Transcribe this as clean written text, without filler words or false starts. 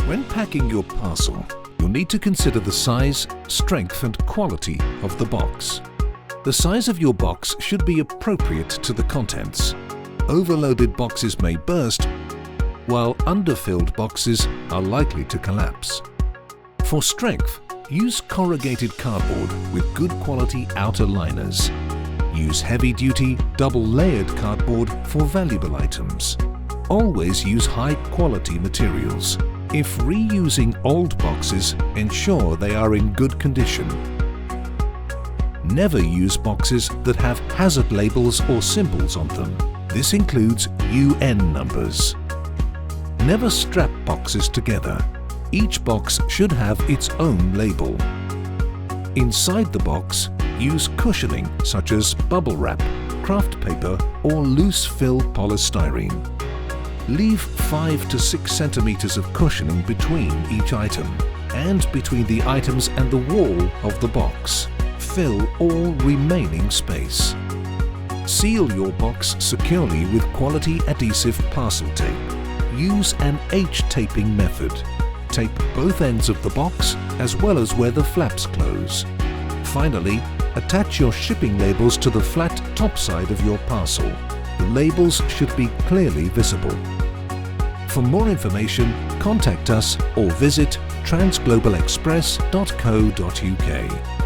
When packing your parcel, you'll need to consider the size, strength and quality of the box. The size of your box should be appropriate to the contents. Overloaded boxes may burst, while underfilled boxes are likely to collapse. For strength, use corrugated cardboard with good quality outer liners. Use heavy-duty, double-layered cardboard for valuable items. Always use high-quality materials. If reusing old boxes, ensure they are in good condition. Never use boxes that have hazard labels or symbols on them. This includes UN numbers. Never strap boxes together. Each box should have its own label. Inside the box, use cushioning such as bubble wrap, craft paper or loose fill polystyrene. Leave 5 to 6 centimeters of cushioning between each item and between the items and the wall of the box. Fill all remaining space. Seal your box securely with quality adhesive parcel tape. Use an H-taping method. Tape both ends of the box as well as where the flaps close. Finally, attach your shipping labels to the flat top side of your parcel. The labels should be clearly visible. For more information, contact us or visit transglobalexpress.co.uk.